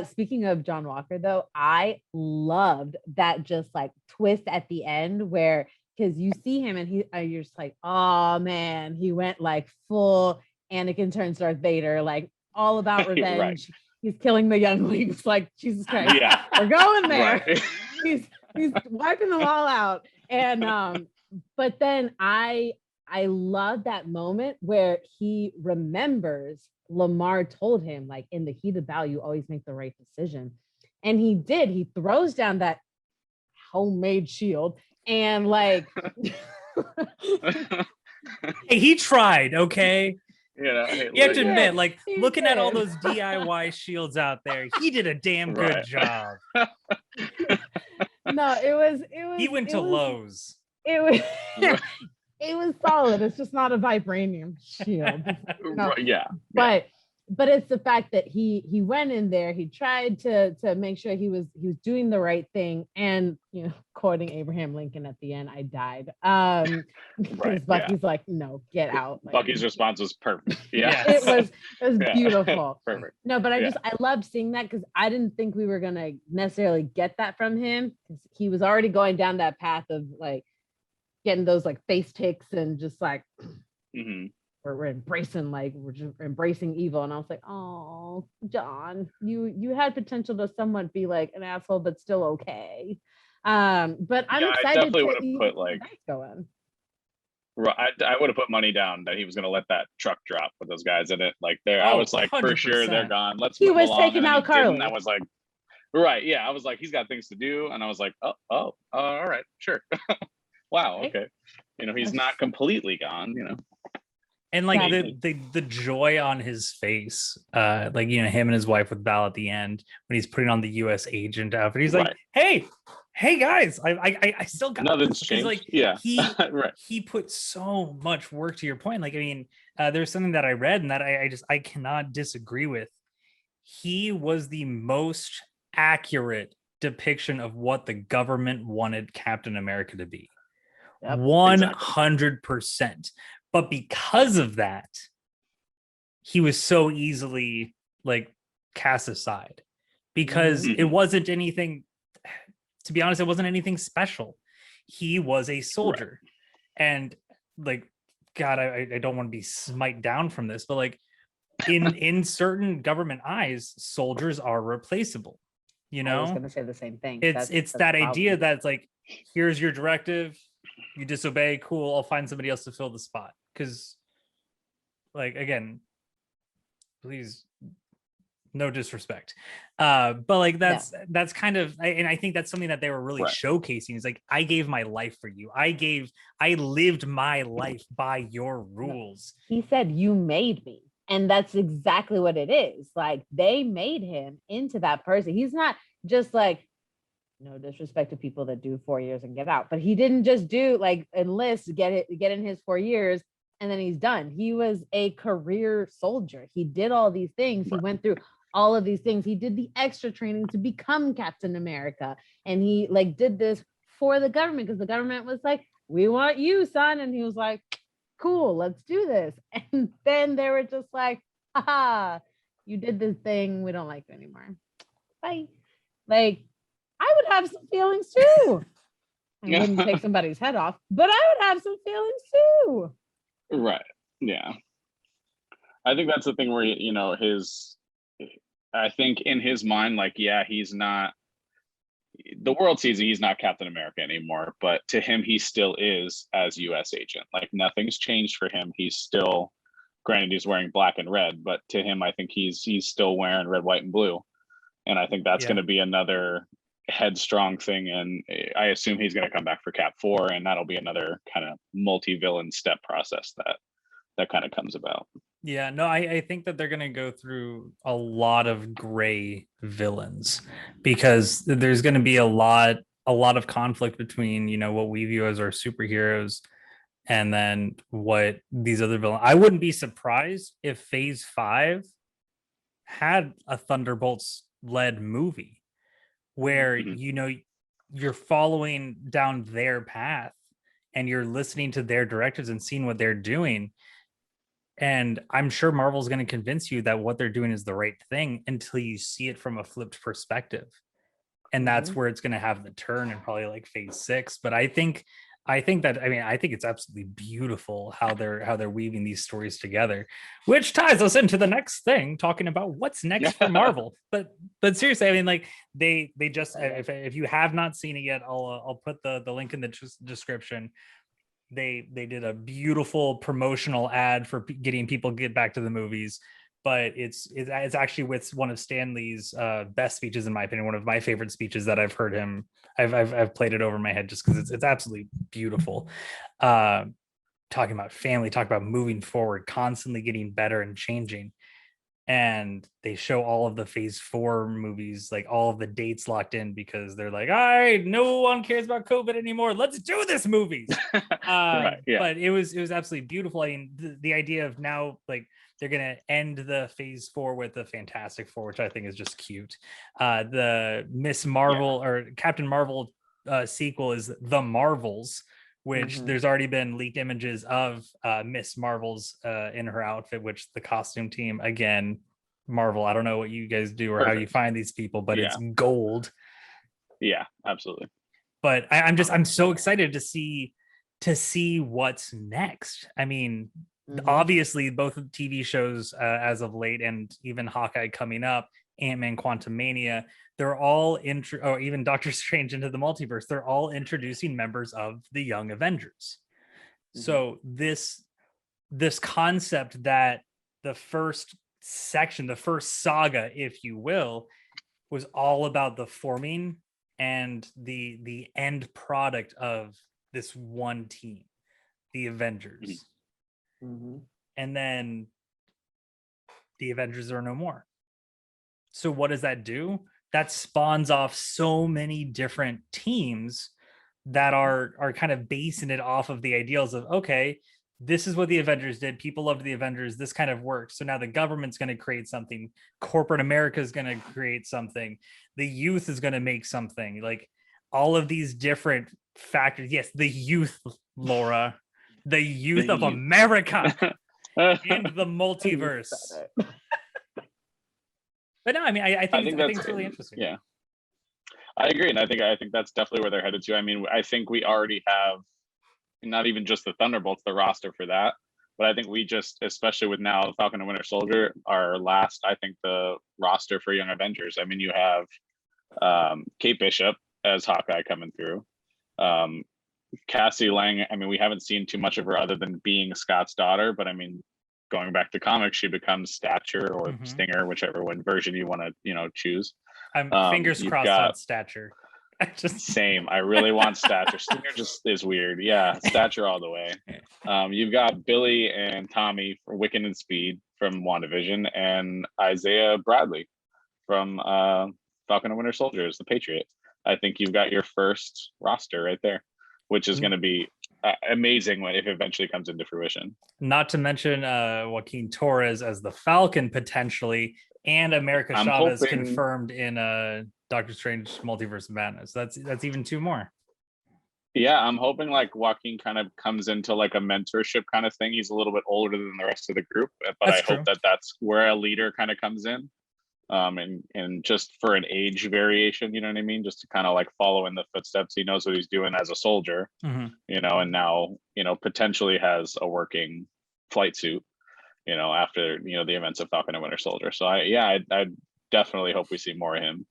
Speaking of John Walker, though, I loved that just like twist at the end where because you see him and you're just like, oh man, he went like full Anakin turns Darth Vader, like all about revenge. Right. He's killing the younglings, like Jesus Christ. Yeah. We're going there. Right. He's wiping them all out. And but then I love that moment where he remembers Lamar told him, like, in the heat of battle, you always make the right decision. And he did. He throws down that homemade shield and like Hey, he tried, okay? Hey, You have to did. admit, like He looking at all did. those DIY shields out there, he did a damn good Right. job. No, it was He went to Lowe's. It was it was solid. It's just not a vibranium shield. No. Right, yeah. But it's the fact that he went in there, he tried to make sure he was doing the right thing, and quoting Abraham Lincoln at the end, I died. Because Right, Bucky's like, no, get out. Like, Bucky's response was perfect. Yeah. it was Yeah. beautiful. Perfect. No, but I loved seeing that because I didn't think we were gonna necessarily get that from him because he was already going down that path of like getting those like face ticks and just like Mm-hmm. we're just embracing evil. And I was like, oh, John, you had potential to somewhat be like an asshole, but still okay. But I'm excited. I definitely would to have put like go in. Right, I would have put money down that he was going to let that truck drop with those guys in it. Like there, I Oh, was like, for sure 100%. they're gone. Let's He move was along. taking And then out he didn't. Carly. I was like, right, yeah. I was like, he's got things to do, and I was like, oh, all right, sure. Wow, Right. okay. He's not completely gone. And like Exactly. the joy on his face, like him and his wife with Val at the end when he's putting on the U.S. agent outfit, he's like, Right. hey guys, I still got Nothing's this. changed. Like Yeah. he he put so much work to your point. Like, I mean, there's something that I read and that I cannot disagree with. He was the most accurate depiction of what the government wanted Captain America to be. Yep. 100%. But because of that, he was so easily like cast aside because Mhm. it wasn't anything, to be honest, it wasn't anything special. He was a soldier. Right. And like, God, I don't want to be smite down from this, but like in certain government eyes, soldiers are replaceable. I was going to say the same thing. It's that idea that's like, here's your directive, you disobey, cool, I'll find somebody else to fill the spot. Because, like, again, please, no disrespect, but like that's kind of, and I think that's something that they were really showcasing. Is like, I gave my life for you. I lived my life by your rules. He said, "You made me," and that's exactly what it is. Like, they made him into that person. He's not just like, no disrespect to people that do 4 years and get out, but he didn't just do like enlist, get in his 4 years. And then he's done. He was a career soldier. He did all these things. He went through all of these things. He did the extra training to become Captain America. And he like did this for the government because the government was like, we want you, son. And he was like, cool, let's do this. And then they were just like, haha, you did this thing. We don't like you anymore. Bye. Like, I would have some feelings too. I wouldn't take somebody's head off, but I would have some feelings too. Right. Yeah. I think that's the thing where, I think in his mind, like, yeah, he's not, the world sees he's not Captain America anymore, but to him, he still is as U.S. agent. Like, nothing's changed for him. He's still, granted, he's wearing black and red, but to him, I think he's still wearing red, white, and blue. And I think that's going to be another headstrong thing. And I assume he's going to come back for Cap 4, and that'll be another kind of multi-villain step process that kind of comes about. Yeah, no, I think that they're going to go through a lot of gray villains because there's going to be a lot of conflict between, what we view as our superheroes and then what these other villains. I wouldn't be surprised if Phase 5 had a Thunderbolts led movie where you're following down their path and you're listening to their directives and seeing what they're doing. And I'm sure Marvel's going to convince you that what they're doing is the right thing until you see it from a flipped perspective. And that's where it's going to have the turn in probably like phase 6. But I think it's absolutely beautiful how they're weaving these stories together, which ties us into the next thing, talking about what's next for Marvel. But seriously, I mean, like they just, if you have not seen it yet, I'll put the link in the description. They did a beautiful promotional ad for getting people get back to the movies, but it's actually with one of Stan Lee's best speeches, in my opinion, one of my favorite speeches that I've heard him. I've played it over my head just because it's absolutely beautiful. Talking about family, talking about moving forward, constantly getting better and changing. And they show all of the phase 4 movies, like all of the dates locked in, because they're like, all right, no one cares about COVID anymore, let's do this movies. Right, yeah. But it was absolutely beautiful. I mean, the idea of now, like, they're gonna end the phase 4 with the Fantastic Four, which I think is just cute. The Miss Marvel or Captain Marvel sequel is The Marvels, which there's already been leaked images of Miss Marvel's in her outfit, which the costume team, again, Marvel, I don't know what you guys do or how you find these people, but it's gold. Yeah, absolutely. But I'm so excited to see what's next. I mean, obviously both of the TV shows as of late, and even Hawkeye coming up, Ant-Man Quantumania, they're all or even Doctor Strange Into the Multiverse, they're all introducing members of the Young Avengers. So this concept that the first section, the first saga, if you will, was all about the forming and the end product of this one team, the Avengers. And then the Avengers are no more. So what does that do? That spawns off so many different teams that are kind of basing it off of the ideals of, okay, this is what the Avengers did. People loved the Avengers. This kind of works. So now the government's going to create something. Corporate America is going to create something. The youth is going to make something. Like all of these different factors. Yes, the youth, Laura, the youth of America and the multiverse. But no, I mean, I think it's really interesting. Yeah, I agree, and I think that's definitely where they're headed to. I mean, I think we already have not even just the Thunderbolts, the roster for that, but I think we just, especially with now Falcon and Winter Soldier, our last, I think, the roster for Young Avengers. I mean, you have Kate Bishop as Hawkeye coming through. Cassie Lang, I mean, we haven't seen too much of her other than being Scott's daughter, but I mean, going back to comics, she becomes Stature or Stinger, whichever one version you want to, choose. I'm fingers crossed on Stature. Same. I really want Stature. Stinger just is weird. Yeah, Stature all the way. You've got Billy and Tommy for Wiccan and Speed from WandaVision, and Isaiah Bradley from Falcon and Winter Soldier as the Patriot. I think you've got your first roster right there, which is going to be amazing when if it eventually comes into fruition. Not to mention Joaquin Torres as the Falcon potentially, and America Chavez confirmed in Doctor Strange Multiverse of Madness. That's even 2 more. Yeah, I'm hoping like Joaquin kind of comes into like a mentorship kind of thing. He's a little bit older than the rest of the group, but I hope that that's where a leader kind of comes in. And just for an age variation, you know what I mean? Just to kind of like follow in the footsteps. He knows what he's doing as a soldier, and now, potentially has a working flight suit, after, the events of Falcon and Winter Soldier. So I definitely hope we see more of him.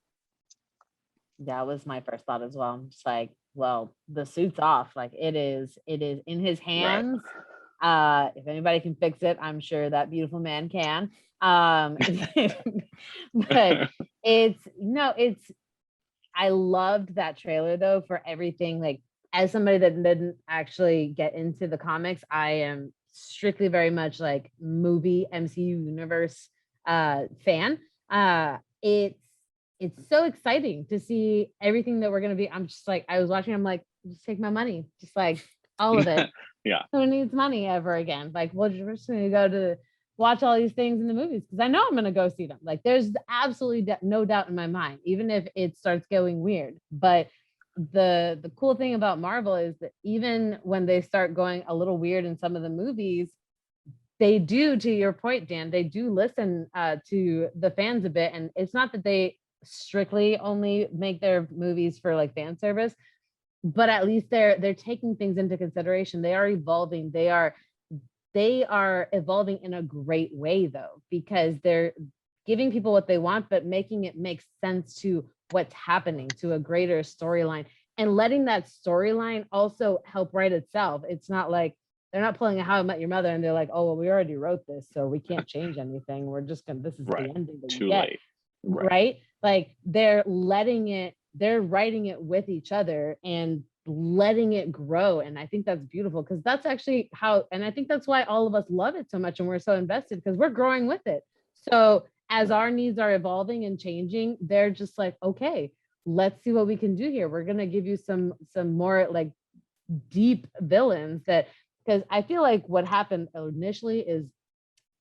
That was my first thought as well. I'm just like, well, the suit's off. Like it is in his hands. Right. If anybody can fix it, I'm sure that beautiful man can. But I loved that trailer though for everything. Like as somebody that didn't actually get into the comics, I am strictly very much like movie MCU universe fan. It's so exciting to see everything that we're going to be. I'm just like, I was watching, I'm like, just take my money, just like all of it. Yeah. Who needs money ever again? Like, we're just going to go to watch all these things in the movies because I know I'm going to go see them. Like, there's absolutely no doubt in my mind, even if it starts going weird. But the cool thing about Marvel is that even when they start going a little weird in some of the movies, they do, to your point, Dan, they do listen to the fans a bit. And it's not that they strictly only make their movies for like fan service, but at least they're taking things into consideration. They are evolving. They are evolving in a great way though, because they're giving people what they want, but making it make sense to what's happening, to a greater storyline, and letting that storyline also help write itself. It's not like they're not pulling a How I Met Your Mother and they're like, oh, well, we already wrote this, so we can't change anything. We're just gonna, this is Right. the ending that Too you get. late. Right. Like they're writing it with each other and letting it grow. And I think that's beautiful, because that's actually how, and I think that's why all of us love it so much and we're so invested, because we're growing with it. So as our needs are evolving and changing, they're just like, okay, let's see what we can do here. We're gonna give you some more like deep villains, that because I feel like what happened initially is,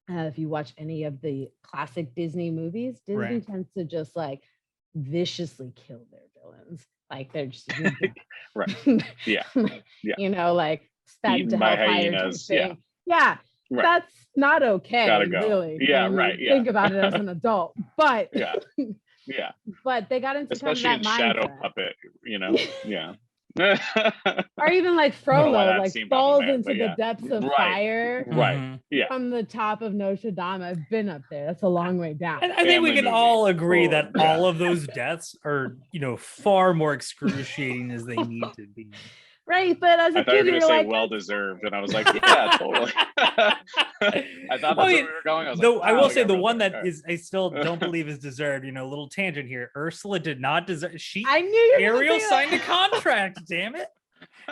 if you watch any of the classic Disney movies, Disney Right. tends to just like viciously kill their villains. Like they're just Right. Yeah. Yeah. you know, like spat Eaten into by hellfire type hyenas. thing. Yeah. Right. That's not okay, Gotta go. really. Yeah, when you right, yeah. Think about it as an adult, but Yeah. Yeah. but they got into Especially kind in of that Shadow mindset. Puppet, yeah. Or even like I don't know why Frollo, that like seemed falls up in there, into but the yeah. depths of Right. fire Right. Mhm. Yeah. from the top of Notre Dame. I've been up there. That's a long way down. And I think we Family can movie. all agree Oh, that yeah. all of those deaths are, far more excruciating as they need to be. Right, but as a I thought you kid, were you're gonna say like, well deserved, and I was like, yeah, totally. I thought that's Well, where we were going. I was Though like, I wow, will we say got the real one dark. that All right. is I still don't believe is deserved. Little tangent here. Ursula did not deserve. I knew you were Ariel gonna say signed a that. contract. Damn it!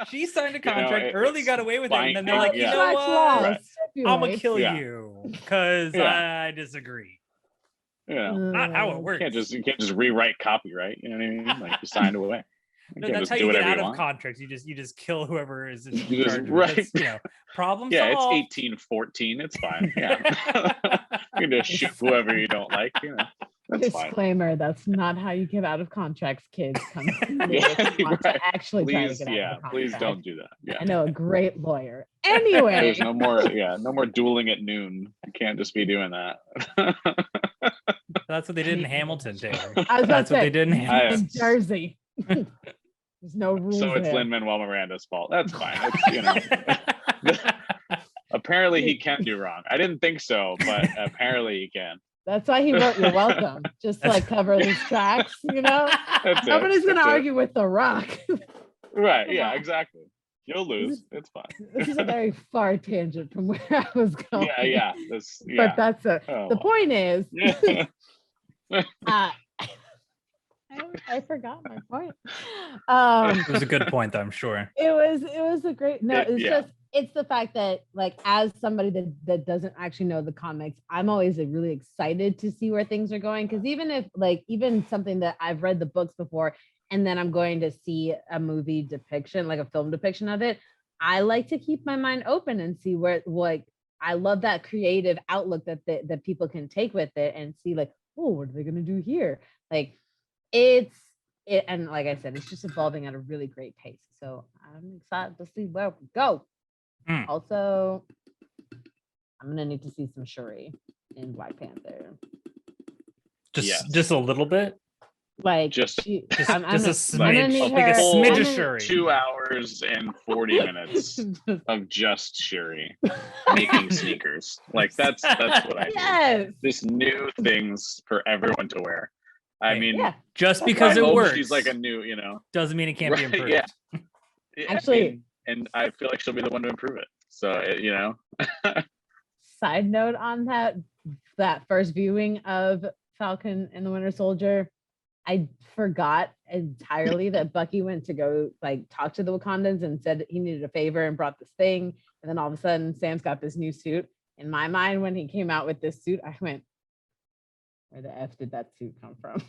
She signed a contract. Early it's got away with it, and then they're binding, like, yeah. you know Contract what? law Right. I'm gonna stipulates. kill Yeah. you because Yeah. I disagree. Not how it you works. you can't just rewrite copyright. You know what I mean? Like you signed away. You No, can't that's just how do you get whatever out you of want. contracts. You just kill whoever is in You just charge of it. That's, problem Yeah, it's solved. 1814. It's fine. Yeah. You can just shoot whoever you don't like. That's fine. Disclaimer, that's not how you get out of contracts, kids. Come see me Yeah, if you want right. to actually try to Please, get out yeah, of a please contract. don't do that. Yeah. I know a great lawyer. Anyway, There's no more dueling at noon. You can't just be doing that. That's what they did in Hamilton, Taylor. I was about That's to what say, they did in Hamilton. in Jersey. There's no rules So it's there. Lin-Manuel Miranda's fault. That's fine. It's, apparently he can do wrong. I didn't think so, but apparently he can. That's why he wrote "You're Welcome," just to like cover his tracks. That's Nobody's gonna That's argue with The Rock. Right. Yeah, exactly. You'll lose. It's fine. This is a very far tangent from where I was going. Yeah. But that's the well. point is. Yeah. I forgot my point. It was a good point, though, I'm sure. It was a great Yeah. It's the fact that like as somebody that doesn't actually know the comics, I'm always really excited to see where things are going, because even something that I've read the books before and then I'm going to see a movie depiction, like a film depiction of it, I like to keep my mind open and see where, like, I love that creative outlook that people can take with it and see like, oh, what are they going to do here? Like and like I said, it's just evolving at a really great pace. So I'm excited to see where we go. Also, I'm gonna need to see some Shuri in Black Panther. Just a little bit. Like just I'm a smidge, like a full smidge of Shuri. 2 hours and 40 minutes of just Shuri making sneakers. Like that's what I need. This new things for everyone to wear. I mean, just because I it hope works, she's like a new, doesn't mean it can't be improved. Yeah. Actually, and I feel like she'll be the one to improve it. So Side note on that first viewing of Falcon and the Winter Soldier, I forgot entirely that Bucky went to go like talk to the Wakandans and said he needed a favor and brought this thing. And then all of a sudden, Sam's got this new suit. In my mind, when he came out with this suit, I went, where the F did that suit come from?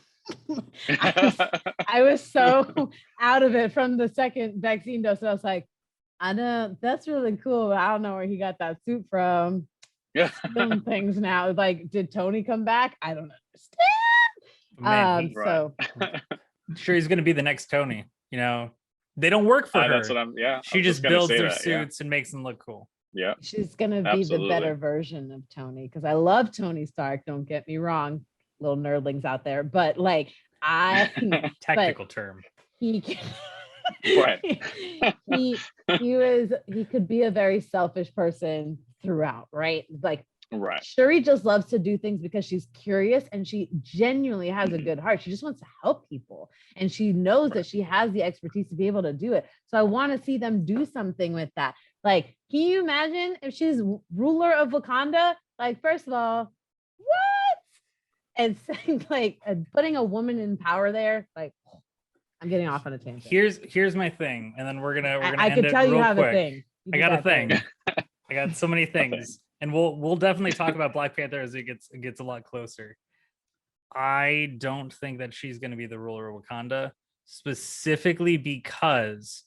I was so out of it from the second vaccine dose. I was like, I know that's really cool, but I don't know where he got that suit from. Yeah. Some things now. Like, did Tony come back? I don't Man, understand. sure he's gonna be the next Tony. They don't work for her. That's what I'm. Yeah, She just builds their suits and makes them look cool. Yeah. She's gonna be the better version of Tony, because I love Tony Stark. Don't get me wrong, little nerdlings out there, but like Technical term. He Right. he could be a very selfish person throughout, right? Like Right. Shuri just loves to do things because she's curious and she genuinely has a good heart. She just wants to help people. And she knows that she has the expertise to be able to do it. So I want to see them do something with that. Like, can you imagine if she's ruler of Wakanda? Like, first of all, what? And saying, like, putting a woman in power there, like, I'm getting off on a tangent. Here's my thing, and then we're gonna I end could it tell you real have quick. a thing. I got a thing. I got so many things, and we'll definitely talk about Black Panther as it gets a lot closer. I don't think that she's going to be the ruler of Wakanda, specifically because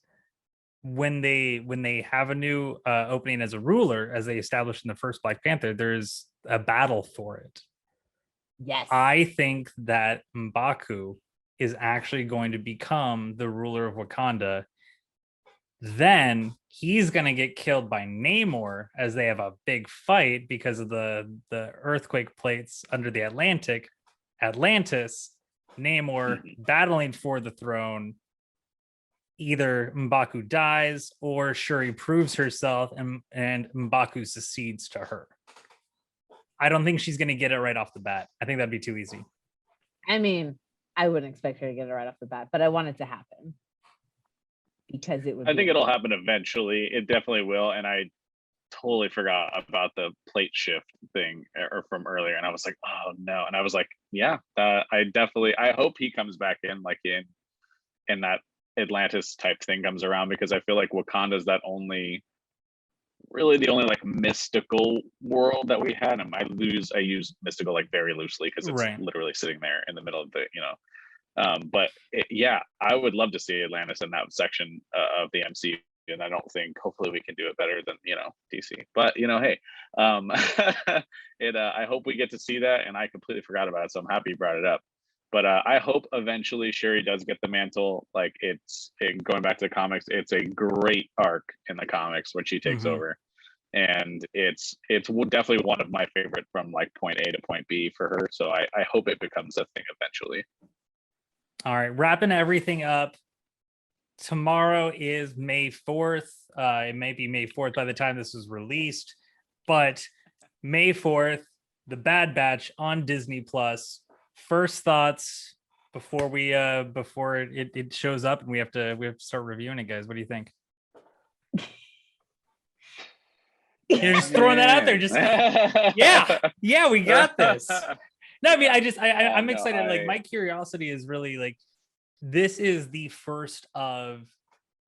when they have a new opening as a ruler, as they established in the first Black Panther, there's a battle for it. Yes. I think that M'Baku is actually going to become the ruler of Wakanda. Then he's going to get killed by Namor as they have a big fight because of the earthquake plates under the Atlantis. Namor battling for the throne. Either M'Baku dies or Shuri proves herself and M'Baku succeeds to her. I don't think she's going to get it right off the bat. I think that'd be too easy. I mean, I wouldn't expect her to get it right off the bat, but I want it to happen because it would. I think it'll happen eventually. It definitely will. And I totally forgot about the plate shift thing or from earlier, and I was like, oh no. And I was like, yeah, I hope he comes back in, like in that Atlantis type thing comes around, because I feel like Wakanda's that really the only like mystical world that we had. And I use mystical like very loosely because it's literally sitting there in the middle of the, but yeah, I would love to see Atlantis in that section of the MCU. And I don't think, hopefully we can do it better than, DC, but hey, I hope we get to see that. And I completely forgot about it. So I'm happy you brought it up. But I hope eventually Shuri does get the mantle. Like going back to the comics, it's a great arc in the comics when she takes over, and it's definitely one of my favorite from like point A to point B for her. So I hope it becomes a thing eventually. All right, wrapping everything up. Tomorrow is May 4th. It may be May 4th by the time this is released, but May 4th, The Bad Batch on Disney Plus. First thoughts before it shows up and we have to start reviewing it, guys. What do you think? You're just throwing that out there. Just yeah, we got this. No, I mean, I'm excited. Like, my curiosity is really like, this is the first of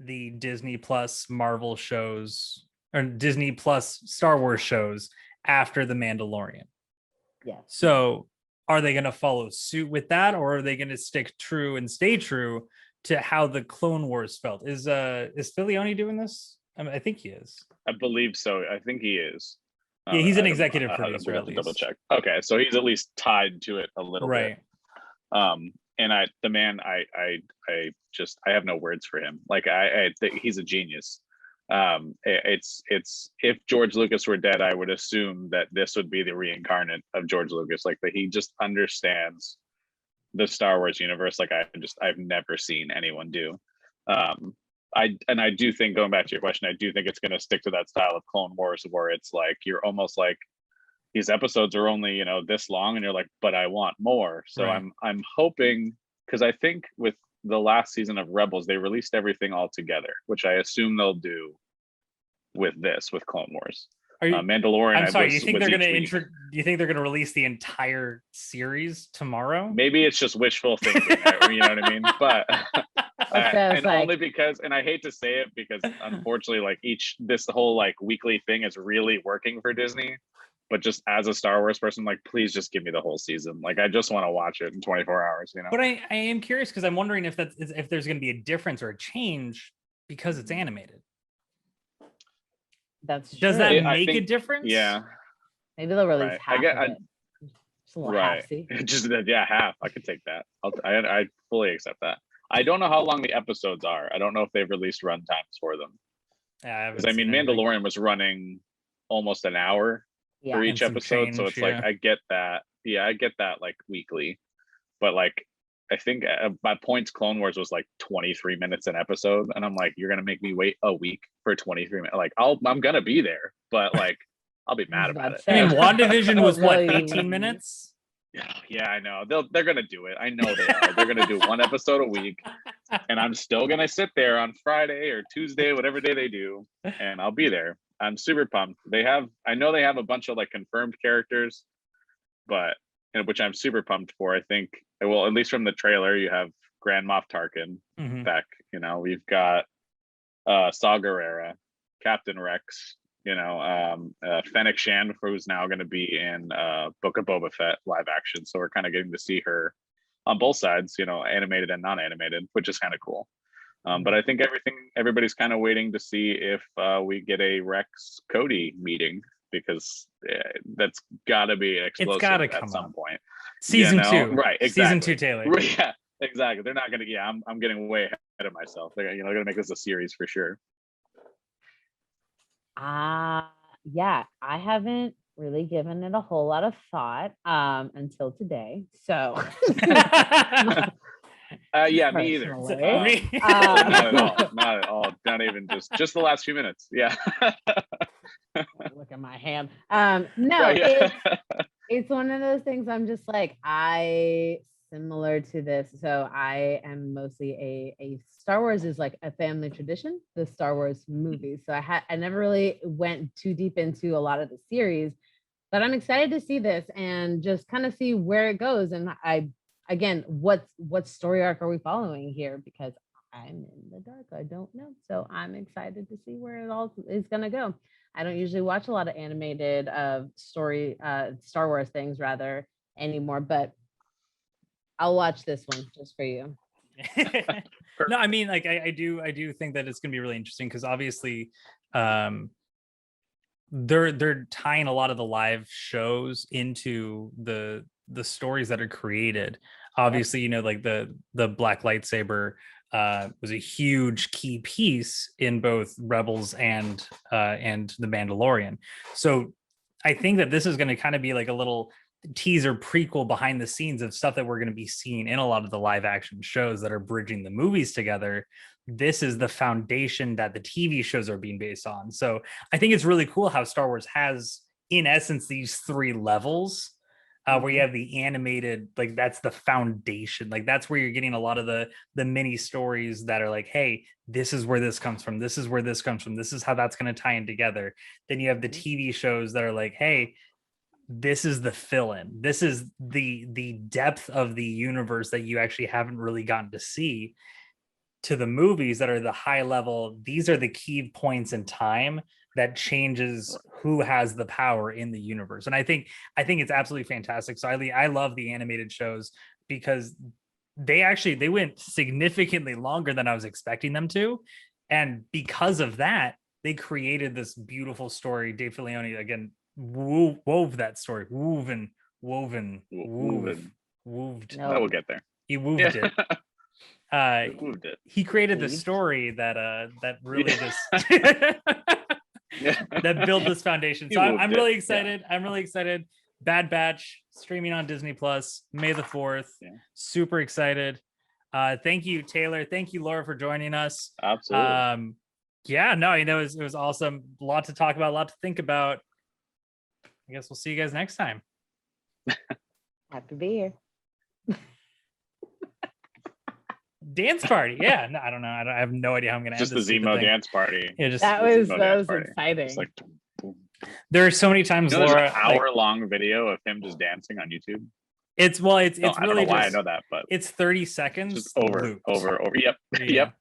the Disney Plus Marvel shows or Disney Plus Star Wars shows after The Mandalorian. Yeah. So are they going to follow suit with that, or are they going to stick true and stay true to how the Clone Wars felt? Is Filioni doing this? I mean, I think he is. I believe so. I think he is. Yeah, he's an executive producer. I have to double check. Okay, so he's at least tied to it a little bit. And I have no words for him. Like I think he's a genius. It's if George Lucas were dead, I would assume that this would be the reincarnate of George Lucas. Like that he just understands the Star Wars universe like I've never seen anyone do. I do think, going back to your question, I do think it's going to stick to that style of Clone Wars where it's like you're almost like these episodes are only this long and you're like, but I want more. So I'm hoping, because I think with the last season of Rebels they released everything all together, which I assume they'll do with Clone Wars. Mandalorian. I'm sorry. You think they're going to do you think they're going to release the entire series tomorrow? Maybe it's just wishful thinking. You know what I mean? But only because, and I hate to say it because unfortunately, like this whole like weekly thing is really working for Disney. But just as a Star Wars person, like, please just give me the whole season. Like, I just want to watch it in 24 hours, But I am curious because I'm wondering if there's going to be a difference or a change because it's animated. Does that make a difference? Yeah. Maybe they'll release half of it. Just a little half-see. Just half. I could take that. I fully accept that. I don't know how long the episodes are. I don't know if they've released runtimes for them. Yeah, because Mandalorian was running almost an hour Yeah. for And each some episode. So change, it's like, yeah. I get that. Yeah, I get that like weekly. But like, I think by points, Clone Wars was like 23 minutes an episode. And I'm like, you're going to make me wait a week for 23 minutes. Like, I'm going to be there, but like, I'll be mad about it. I mean, WandaVision was what, Really? 18 minutes? Yeah, I know. They're going to do it. I know they are. They're going to do one episode a week. And I'm still going to sit there on Friday or Tuesday, whatever day they do. And I'll be there. I'm super pumped. I know they have a bunch of like confirmed characters, but which I'm super pumped for. I think, well, at least from the trailer, you have Grand Moff Tarkin Mhm. back. You know, we've got Saw Gerrera, Captain Rex. You know, Fennec Shand, who's now going to be in Book of Boba Fett live action. So we're kind of getting to see her on both sides. You know, animated and non-animated, which is kind of cool. But I think everybody's kind of waiting to see if we get a Rex Cody meeting, because that's got to be explosive gotta at come some up. point. Season You know? 2. Right? Season Exactly. 2, Taylor. Yeah, exactly. They're not gonna. Yeah, I'm getting way ahead of myself. They're gonna make this a series for sure. Yeah, I haven't really given it a whole lot of thought until today. So Yeah, me either. Personally. Not at all. Not at all. Not even just the last few minutes. Yeah. look at my hand. No, Right, yeah. it's one of those things. I'm just like, similar to this. So I am mostly a Star Wars is like a family tradition, the Star Wars movies. So I never really went too deep into a lot of the series, but I'm excited to see this and just kind of see where it goes. And again, what story arc are we following here? Because I'm in the dark. I don't know. So I'm excited to see where it all is going to go. I don't usually watch a lot of animated Star Wars things rather anymore, but I'll watch this one just for you. No, I mean, like I do think that it's gonna be really interesting, because obviously they're tying a lot of the live shows into the stories that are created. Obviously, you know, like the black lightsaber was a huge key piece in both Rebels and the Mandalorian. So I think that this is going to kind of be like a little teaser prequel behind the scenes of stuff that we're going to be seeing in a lot of the live action shows that are bridging the movies together. This is the foundation that the TV shows are being based on. So I think it's really cool how Star Wars has, in essence, these 3 levels. Where you have the animated, like that's the foundation, like that's where you're getting a lot of the mini stories that are like, hey, this is where this comes from, this is where this comes from, this is how that's going to tie in together. Then you have the TV shows that are like, hey, this is the fill-in, this is the depth of the universe that you actually haven't really gotten to see, to the movies that are the high level. These are the key points in time that changes who has the power in the universe. And I think it's absolutely fantastic. So I love the animated shows, because they went significantly longer than I was expecting them to. And because of that, they created this beautiful story. Dave Filoni, again, wove that story, woven. Woven. Wooved. I will get there. He wooved it. Moved it. He created the story that really just Yeah. that built this foundation. So I'm really excited. I'm really excited. Bad Batch streaming on Disney Plus, May the 4th. Yeah. Super excited. Thank you, Taylor. Thank you, Laura, for joining us. Absolutely. Yeah, no, you know, it was awesome. A lot to talk about, a lot to think about. I guess we'll see you guys next time. Happy to be here. Dance party. Yeah, no, I don't know. I have no idea how I'm gonna just end the this stupid Zemo thing. dance party. Yeah, just That was party. exciting. It's like, boom. there are so many times, You know, there's Laura, an hour-long video of him just dancing on YouTube. it's I don't really know why just, I know that, but it's 30 seconds. just over. Yep. Yeah. Yep.